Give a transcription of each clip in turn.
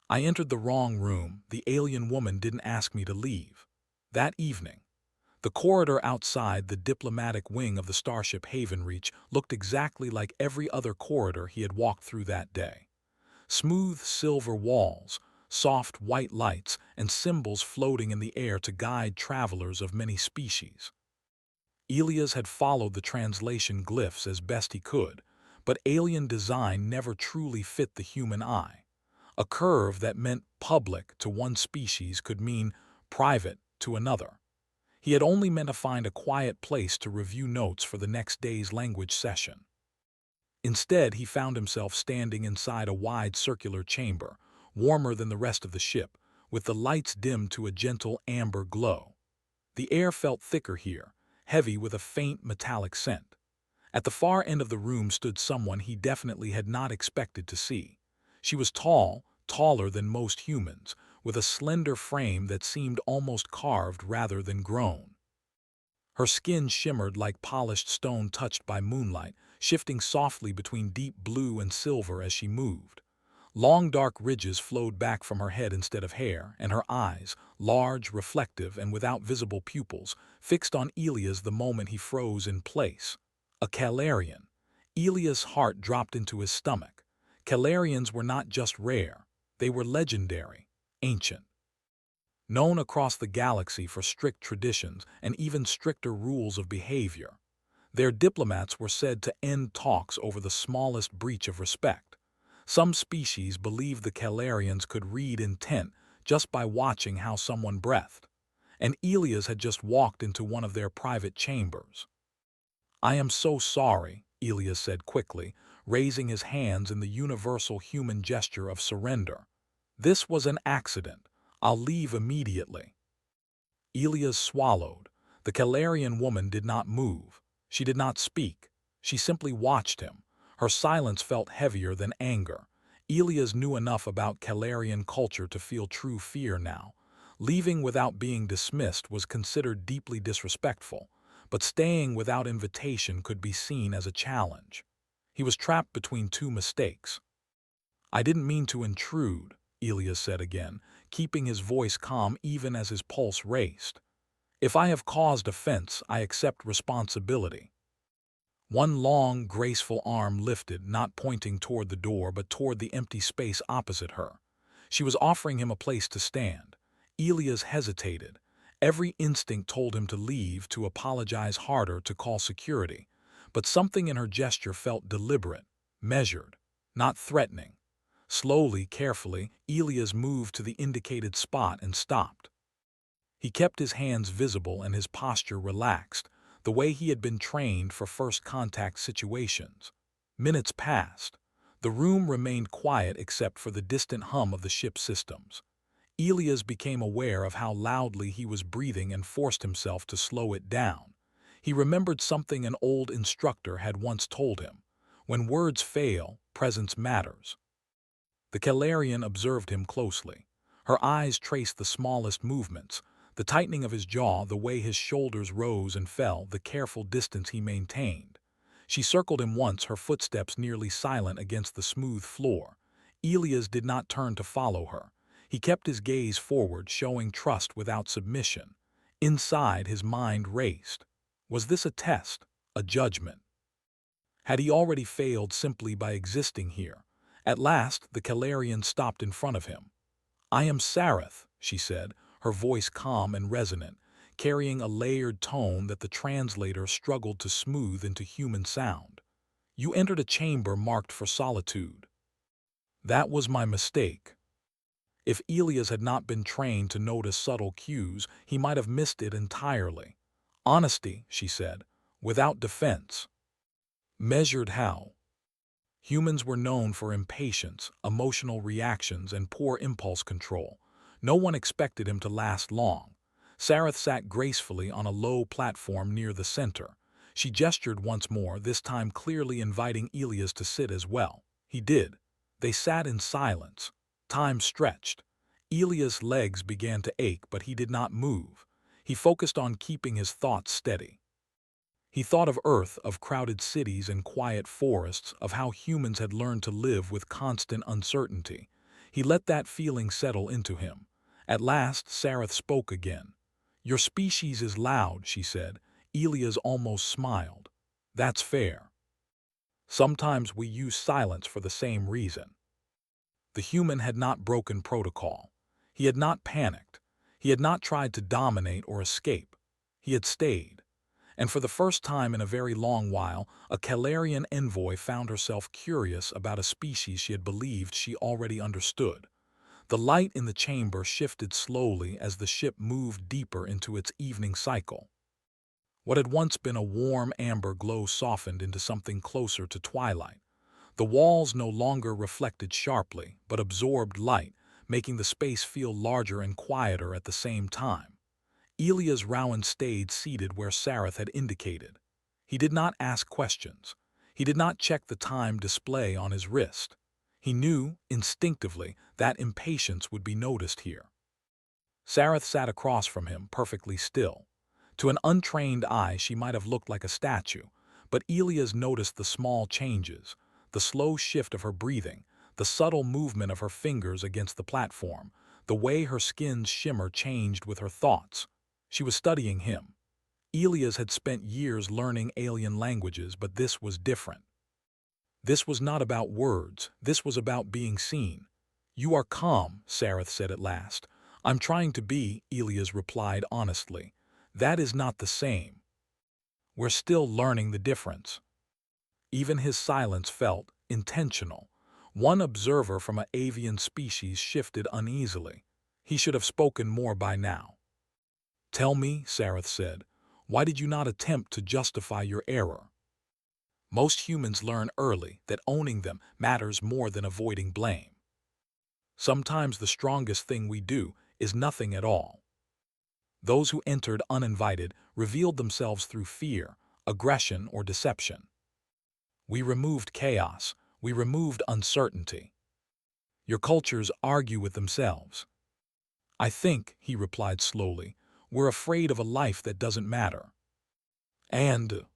I entered the wrong room. The alien woman didn't ask me to leave. That evening, the corridor outside the diplomatic wing of the starship Havenreach looked exactly like every other corridor he had walked through that day. Smooth silver walls, soft white lights, and symbols floating in the air to guide travelers of many species. Elias had followed the translation glyphs as best he could, but alien design never truly fit the human eye. A curve that meant public to one species could mean private to another. He had only meant to find a quiet place to review notes for the next day's language session. Instead, he found himself standing inside a wide circular chamber, warmer than the rest of the ship, with the lights dimmed to a gentle amber glow. The air felt thicker here, heavy with a faint metallic scent. At the far end of the room stood someone he definitely had not expected to see. She was tall, taller than most humans, with a slender frame that seemed almost carved rather than grown. Her skin shimmered like polished stone touched by moonlight, shifting softly between deep blue and silver as she moved. Long dark ridges flowed back from her head instead of hair, and her eyes, large, reflective, and without visible pupils, fixed on Elias the moment he froze in place. A Calarian. Elias' heart dropped into his stomach. Calarians were not just rare, they were legendary, ancient. Known across the galaxy for strict traditions and even stricter rules of behavior. Their diplomats were said to end talks over the smallest breach of respect. Some species believed the Calarians could read intent just by watching how someone breathed, and Elias had just walked into one of their private chambers. "I am so sorry," Elias said quickly, raising his hands in the universal human gesture of surrender. "This was an accident. I'll leave immediately." Elias swallowed. The Calarian woman did not move. She did not speak. She simply watched him. Her silence felt heavier than anger. Elias knew enough about Calarian culture to feel true fear now. Leaving without being dismissed was considered deeply disrespectful, but staying without invitation could be seen as a challenge. He was trapped between two mistakes. "I didn't mean to intrude," Elias said again, keeping his voice calm even as his pulse raced. "If I have caused offense, I accept responsibility." One long, graceful arm lifted, not pointing toward the door but toward the empty space opposite her. She was offering him a place to stand. Elias hesitated. Every instinct told him to leave, to apologize harder, to call security. But something in her gesture felt deliberate, measured, not threatening. Slowly, carefully, Elias moved to the indicated spot and stopped. He kept his hands visible and his posture relaxed, the way he had been trained for first contact situations. Minutes passed. The room remained quiet except for the distant hum of the ship's systems. Elias became aware of how loudly he was breathing and forced himself to slow it down. He remembered something an old instructor had once told him. When words fail, presence matters. The Calarian observed him closely. Her eyes traced the smallest movements, the tightening of his jaw, the way his shoulders rose and fell, the careful distance he maintained. She circled him once, her footsteps nearly silent against the smooth floor. Elias did not turn to follow her. He kept his gaze forward, showing trust without submission. Inside, his mind raced. Was this a test, a judgment? Had he already failed simply by existing here? At last, the Calarian stopped in front of him. "I am Sareth," she said, her voice calm and resonant, carrying a layered tone that the translator struggled to smooth into human sound. "You entered a chamber marked for solitude." That was my mistake. If Elias had not been trained to notice subtle cues, he might have missed it entirely. "Honesty," she said, "without defense." Measured how? Humans were known for impatience, emotional reactions, and poor impulse control. No one expected him to last long. Sareth sat gracefully on a low platform near the center. She gestured once more, this time clearly inviting Elias to sit as well. He did. They sat in silence. Time stretched. Elias' legs began to ache, but he did not move. He focused on keeping his thoughts steady. He thought of Earth, of crowded cities and quiet forests, of how humans had learned to live with constant uncertainty. He let that feeling settle into him. At last, Sareth spoke again. "Your species is loud," she said. Elias almost smiled. "That's fair. Sometimes we use silence for the same reason." The human had not broken protocol. He had not panicked. He had not tried to dominate or escape. He had stayed. And for the first time in a very long while, a Calarian envoy found herself curious about a species she had believed she already understood. The light in the chamber shifted slowly as the ship moved deeper into its evening cycle. What had once been a warm amber glow softened into something closer to twilight. The walls no longer reflected sharply, but absorbed light, making the space feel larger and quieter at the same time. Elias Rowan stayed seated where Sareth had indicated. He did not ask questions. He did not check the time display on his wrist. He knew, instinctively, that impatience would be noticed here. Sareth sat across from him, perfectly still. To an untrained eye, she might have looked like a statue, but Elias noticed the small changes, the slow shift of her breathing, the subtle movement of her fingers against the platform, the way her skin's shimmer changed with her thoughts. She was studying him. Elias had spent years learning alien languages, but this was different. This was not about words, this was about being seen. "You are calm," Sareth said at last. "I'm trying to be," Elias replied honestly. "That is not the same. We're still learning the difference." Even his silence felt intentional. One observer from an avian species shifted uneasily. He should have spoken more by now. "Tell me," Sareth said, "why did you not attempt to justify your error?" Most humans learn early that owning them matters more than avoiding blame. Sometimes the strongest thing we do is nothing at all. Those who entered uninvited revealed themselves through fear, aggression, or deception. We removed chaos. We removed uncertainty. Your cultures argue with themselves. "I think," he replied slowly, "we're afraid of a life that doesn't matter." And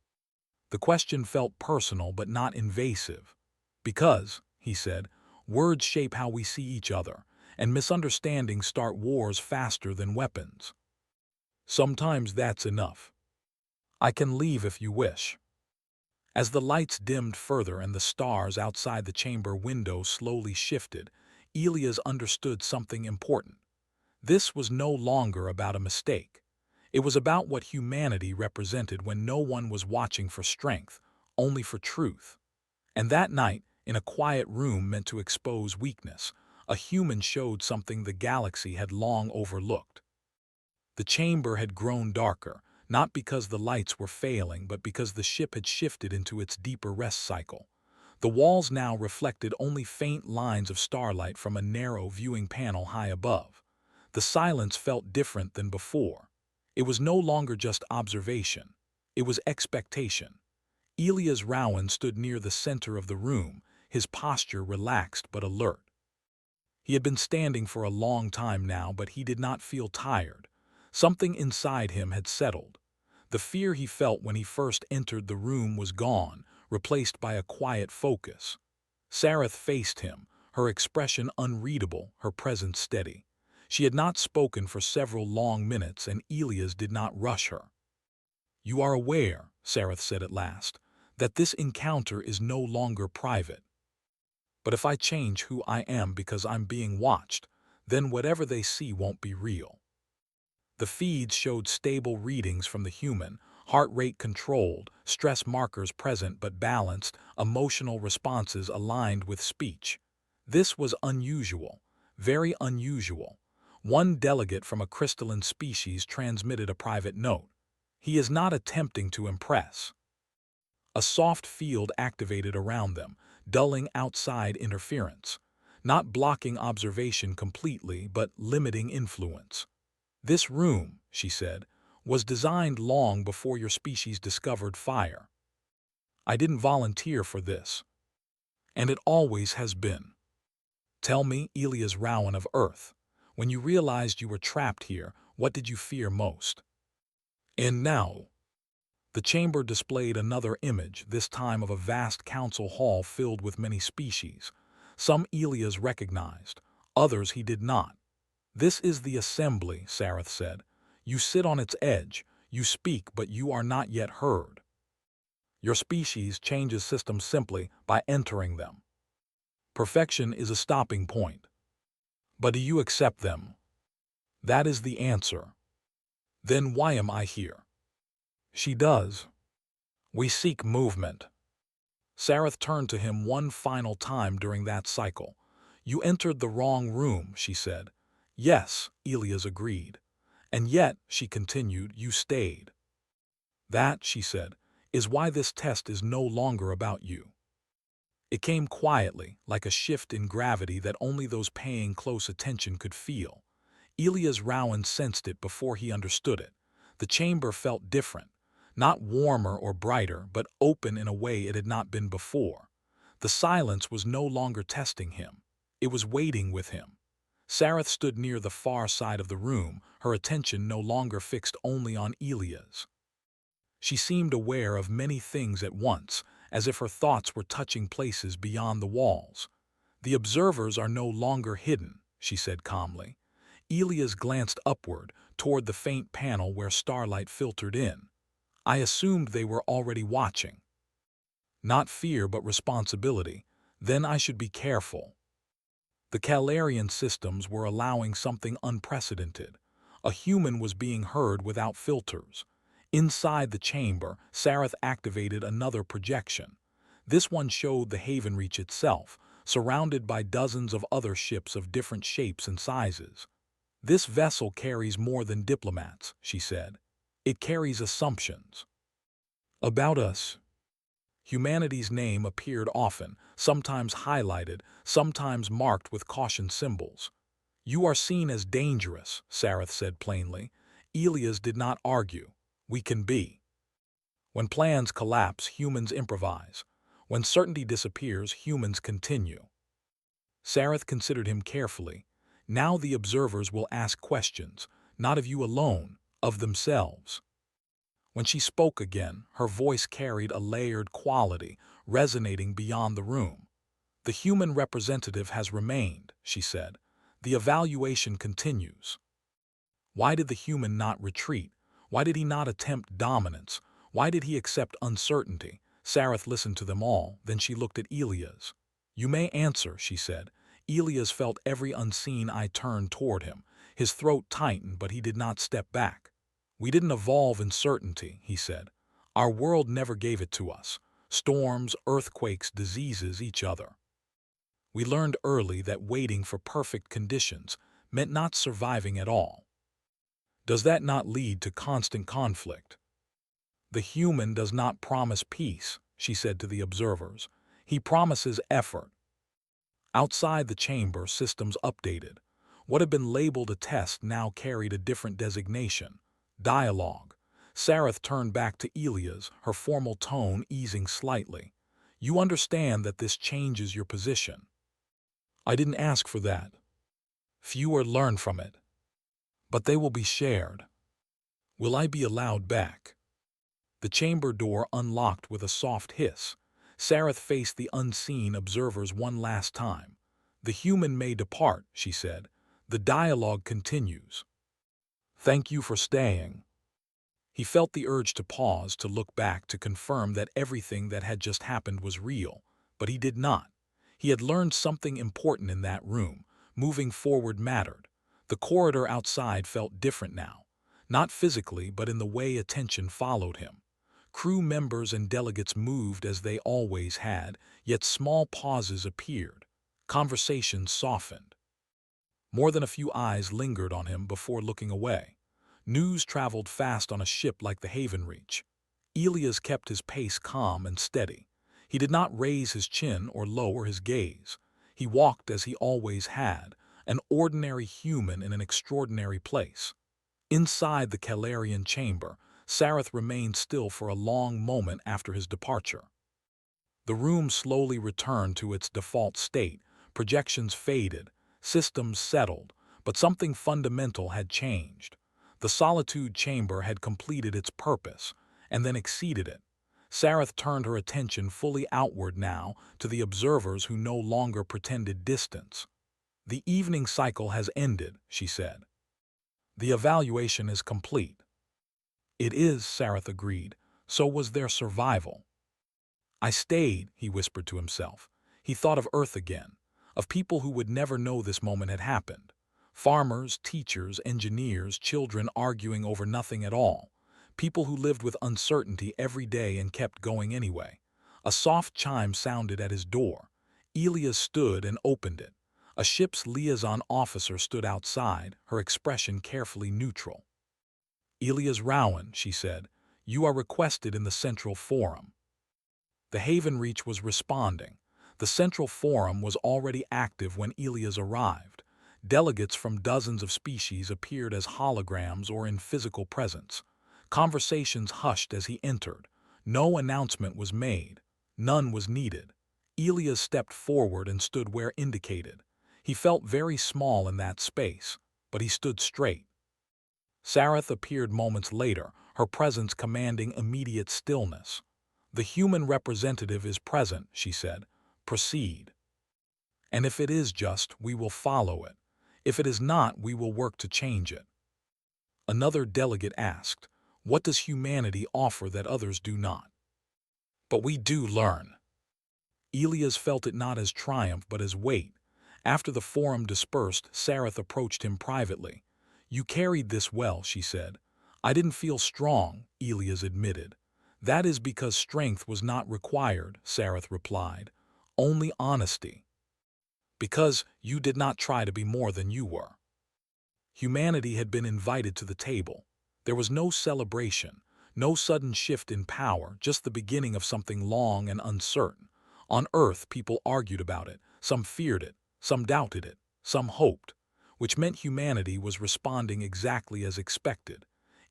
the question felt personal but not invasive. "Because," he said, "words shape how we see each other, and misunderstandings start wars faster than weapons. Sometimes that's enough. I can leave if you wish." As the lights dimmed further and the stars outside the chamber window slowly shifted, Elias understood something important. This was no longer about a mistake. It was about what humanity represented when no one was watching for strength, only for truth. And that night, in a quiet room meant to expose weakness, a human showed something the galaxy had long overlooked. The chamber had grown darker, not because the lights were failing, but because the ship had shifted into its deeper rest cycle. The walls now reflected only faint lines of starlight from a narrow viewing panel high above. The silence felt different than before. It was no longer just observation. It was expectation. Elias Rowan stood near the center of the room, his posture relaxed but alert. He had been standing for a long time now, but he did not feel tired. Something inside him had settled. The fear he felt when he first entered the room was gone, replaced by a quiet focus. Sareth faced him, her expression unreadable, her presence steady. She had not spoken for several long minutes, and Elias did not rush her. "You are aware," Sareth said at last, "that this encounter is no longer private. But if I change who I am because I'm being watched, then whatever they see won't be real." The feeds showed stable readings from the human, heart rate controlled, stress markers present but balanced, emotional responses aligned with speech. This was unusual, very unusual. One delegate from a crystalline species transmitted a private note. "He is not attempting to impress." A soft field activated around them, dulling outside interference, not blocking observation completely, but limiting influence. "This room," she said, "was designed long before your species discovered fire. I didn't volunteer for this. And it always has been. Tell me, Elias Rowan of Earth, when you realized you were trapped here, what did you fear most?" And now, the chamber displayed another image, this time of a vast council hall filled with many species. Some Elias recognized, Others he did not. "This is the assembly," Sareth said. "You sit on its edge, you speak, but you are not yet heard. Your species changes systems simply by entering them. Perfection is a stopping point. But do you accept them? That is the answer. Then why am I here?" She does. "We seek movement." Sareth turned to him one final time during that cycle. "You entered the wrong room," she said. "Yes," Elias agreed. "And yet," she continued, "you stayed. That," she said, "is why this test is no longer about you." It came quietly, like a shift in gravity that only those paying close attention could feel. Elias Rowan sensed it before he understood it. The chamber felt different, not warmer or brighter, but open in a way it had not been before. The silence was no longer testing him. It was waiting with him. Sareth stood near the far side of the room, her attention no longer fixed only on Elias. She seemed aware of many things at once, as if her thoughts were touching places beyond the walls. "The observers are no longer hidden," she said calmly. Elias glanced upward, toward the faint panel where starlight filtered in. "I assumed they were already watching. Not fear, but responsibility. Then I should be careful." The Calarian systems were allowing something unprecedented. A human was being heard without filters. Inside the chamber, Sareth activated another projection. This one showed the Haven Reach itself, surrounded by dozens of other ships of different shapes and sizes. "This vessel carries more than diplomats," she said. "It carries assumptions. About us." Humanity's name appeared often, sometimes highlighted, sometimes marked with caution symbols. "You are seen as dangerous," Sareth said plainly. Elias did not argue. "We can be. When plans collapse, humans improvise. When certainty disappears, humans continue." Sareth considered him carefully. "Now the observers will ask questions, not of you alone, of themselves." When she spoke again, her voice carried a layered quality, resonating beyond the room. "The human representative has remained," she said. "The evaluation continues. Why did the human not retreat? Why did he not attempt dominance? Why did he accept uncertainty?" Sareth listened to them all, then she looked at Elias. "You may answer," she said. Elias felt every unseen eye turn toward him. His throat tightened, but he did not step back. "We didn't evolve in certainty," he said. "Our world never gave it to us. Storms, earthquakes, diseases, each other. We learned early that waiting for perfect conditions meant not surviving at all. Does that not lead to constant conflict? The human does not promise peace," she said to the observers. "He promises effort." Outside the chamber, systems updated. What had been labeled a test now carried a different designation: dialogue. Sareth turned back to Elias, her formal tone easing slightly. "You understand that this changes your position." "I didn't ask for that. Fewer learn from it. But they will be shared. Will I be allowed back?" The chamber door unlocked with a soft hiss. Sareth faced the unseen observers one last time. "The human may depart," she said. "The dialogue continues. Thank you for staying." He felt the urge to pause, to look back, to confirm that everything that had just happened was real, but he did not. He had learned something important in that room. Moving forward mattered. The corridor outside felt different now, not physically, but in the way attention followed him. Crew members and delegates moved as they always had, yet small pauses appeared. Conversations softened. More than a few eyes lingered on him before looking away. News traveled fast on a ship like the Haven Reach. Elias kept his pace calm and steady. He did not raise his chin or lower his gaze. He walked as he always had, an ordinary human in an extraordinary place. Inside the Calarian chamber, Sareth remained still for a long moment after his departure. The room slowly returned to its default state. Projections faded, systems settled, but something fundamental had changed. The solitude chamber had completed its purpose, and then exceeded it. Sareth turned her attention fully outward now, to the observers who no longer pretended distance. The evening cycle has ended, she said. The evaluation is complete. It is, Sareth agreed. So was their survival. I stayed, he whispered to himself. He thought of Earth again, of people who would never know this moment had happened. Farmers, teachers, engineers, children arguing over nothing at all. People who lived with uncertainty every day and kept going anyway. A soft chime sounded at his door. Elias stood and opened it. A ship's liaison officer stood outside, her expression carefully neutral. Elias Rowan, she said, you are requested in the Central Forum. The Haven Reach was responding. The Central Forum was already active when Elias arrived. Delegates from dozens of species appeared as holograms or in physical presence. Conversations hushed as he entered. No announcement was made. None was needed. Elias stepped forward and stood where indicated. He felt very small in that space, but he stood straight. Sareth appeared moments later, her presence commanding immediate stillness. The human representative is present, she said. Proceed. And if it is just, we will follow it. If it is not, we will work to change it. Another delegate asked, what does humanity offer that others do not? But we do learn. Elias felt it not as triumph but as weight. After the forum dispersed, Sareth approached him privately. You carried this well, she said. I didn't feel strong, Elias admitted. That is because strength was not required, Sareth replied. Only honesty. Because you did not try to be more than you were. Humanity had been invited to the table. There was no celebration, no sudden shift in power, just the beginning of something long and uncertain. On Earth, people argued about it. Some feared it, some doubted it, some hoped, which meant humanity was responding exactly as expected.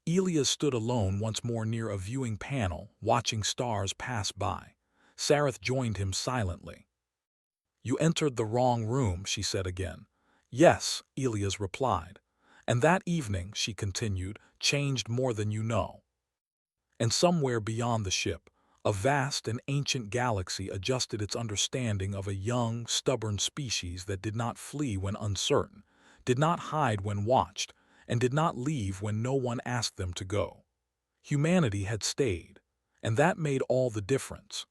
Elias stood alone once more near a viewing panel, watching stars pass by. Sareth joined him silently. You entered the wrong room, she said again. Yes, Elias replied. And that evening, she continued, changed more than you know. And somewhere beyond the ship, a vast and ancient galaxy adjusted its understanding of a young, stubborn species that did not flee when uncertain, did not hide when watched, and did not leave when no one asked them to go. Humanity had stayed, and that made all the difference.